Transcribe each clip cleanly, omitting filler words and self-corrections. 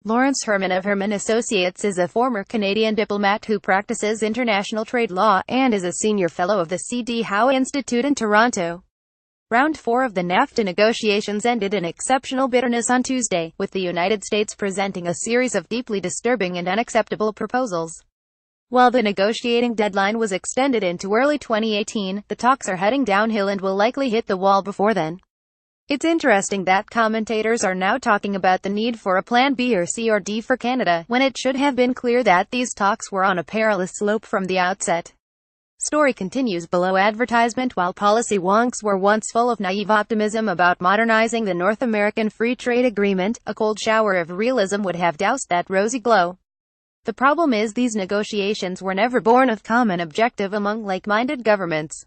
Lawrence Herman of Herman Associates is a former Canadian diplomat who practices international trade law, and is a senior fellow of the C.D. Howe Institute in Toronto. Round 4 of the NAFTA negotiations ended in exceptional bitterness on Tuesday, with the United States presenting a series of deeply disturbing and unacceptable proposals. While the negotiating deadline was extended into early 2018, the talks are heading downhill and will likely hit the wall before then. It's interesting that commentators are now talking about the need for a Plan B or C or D for Canada, when it should have been clear that these talks were on a perilous slope from the outset. Story continues below. Advertisement. While policy wonks were once full of naive optimism about modernizing the North American Free Trade Agreement, a cold shower of realism would have doused that rosy glow. The problem is these negotiations were never born of common objective among like-minded governments.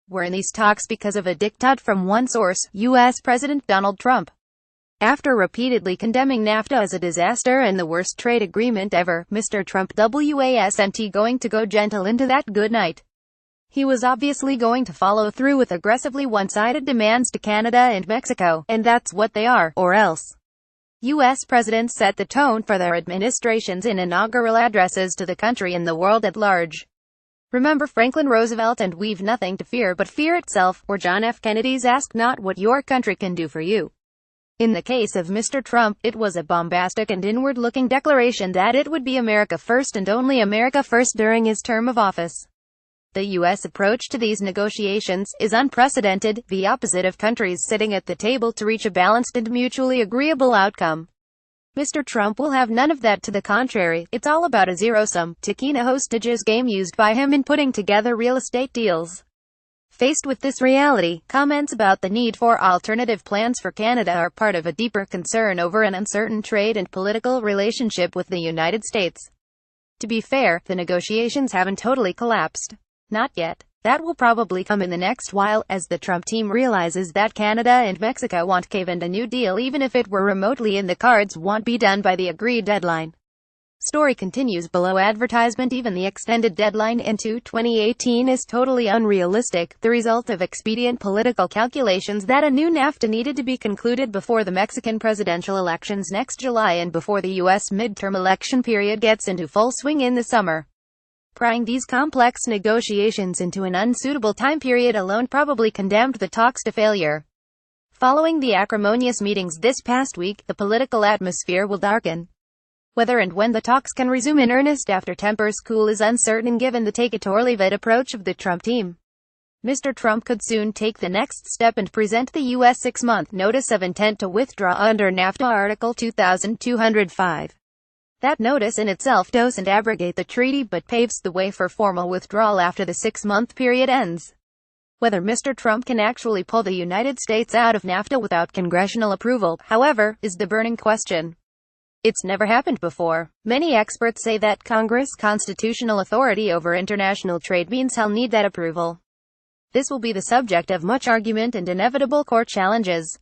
We're in these talks because of a diktat from one source, U.S. President Donald Trump. After repeatedly condemning NAFTA as a disaster and the worst trade agreement ever, Mr. Trump wasn't going to go gentle into that good night. He was obviously going to follow through with aggressively one-sided demands to Canada and Mexico, and that's what they are, or else. U.S. presidents set the tone for their administrations in inaugural addresses to the country and the world at large. Remember Franklin Roosevelt and "We've nothing to fear but fear itself," or John F. Kennedy's "Ask not what your country can do for you." In the case of Mr. Trump, it was a bombastic and inward-looking declaration that it would be America first and only America first during his term of office. The U.S. approach to these negotiations is unprecedented, the opposite of countries sitting at the table to reach a balanced and mutually agreeable outcome. Mr. Trump will have none of that. To the contrary, it's all about a zero-sum, taking hostages game used by him in putting together real estate deals. Faced with this reality, comments about the need for alternative plans for Canada are part of a deeper concern over an uncertain trade and political relationship with the United States. To be fair, the negotiations haven't totally collapsed. Not yet. That will probably come in the next while, as the Trump team realizes that Canada and Mexico won't cave, and a new deal, even if it were remotely in the cards, won't be done by the agreed deadline. Story continues below. Advertisement. Even the extended deadline into 2018 is totally unrealistic, the result of expedient political calculations that a new NAFTA needed to be concluded before the Mexican presidential elections next July and before the U.S. midterm election period gets into full swing in the summer. Prying these complex negotiations into an unsuitable time period alone probably condemned the talks to failure. Following the acrimonious meetings this past week, the political atmosphere will darken. Whether and when the talks can resume in earnest after tempers cool is uncertain given the take-it-or-leave-it approach of the Trump team. Mr. Trump could soon take the next step and present the U.S. 6-month notice of intent to withdraw under NAFTA Article 2205. That notice in itself doesn't abrogate the treaty but paves the way for formal withdrawal after the 6-month period ends. Whether Mr. Trump can actually pull the United States out of NAFTA without congressional approval, however, is the burning question. It's never happened before. Many experts say that Congress' constitutional authority over international trade means he'll need that approval. This will be the subject of much argument and inevitable court challenges.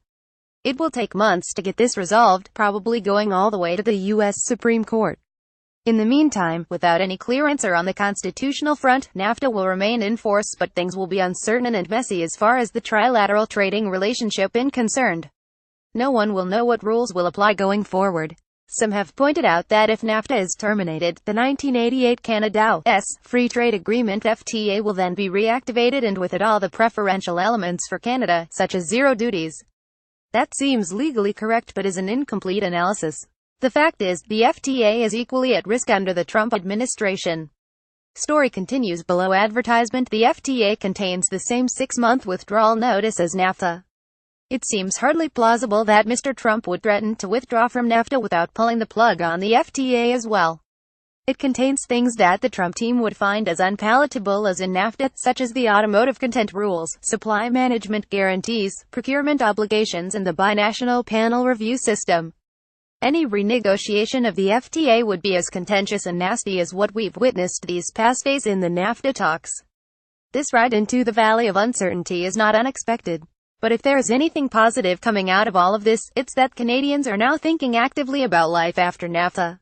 It will take months to get this resolved, probably going all the way to the U.S. Supreme Court. In the meantime, without any clear answer on the constitutional front, NAFTA will remain in force, but things will be uncertain and messy as far as the trilateral trading relationship is concerned. No one will know what rules will apply going forward. Some have pointed out that if NAFTA is terminated, the 1988 Canada-US Free Trade Agreement FTA will then be reactivated, and with it all the preferential elements for Canada, such as zero duties. That seems legally correct but is an incomplete analysis. The fact is, the FTA is equally at risk under the Trump administration. Story continues below. Advertisement. The FTA contains the same 6-month withdrawal notice as NAFTA. It seems hardly plausible that Mr. Trump would threaten to withdraw from NAFTA without pulling the plug on the FTA as well. It contains things that the Trump team would find as unpalatable as in NAFTA, such as the automotive content rules, supply management guarantees, procurement obligations, and the binational panel review system. Any renegotiation of the FTA would be as contentious and nasty as what we've witnessed these past days in the NAFTA talks. This ride into the valley of uncertainty is not unexpected. But if there is anything positive coming out of all of this, it's that Canadians are now thinking actively about life after NAFTA.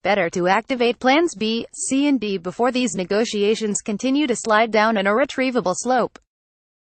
Better to activate plans B, C and D before these negotiations continue to slide down an irretrievable slope.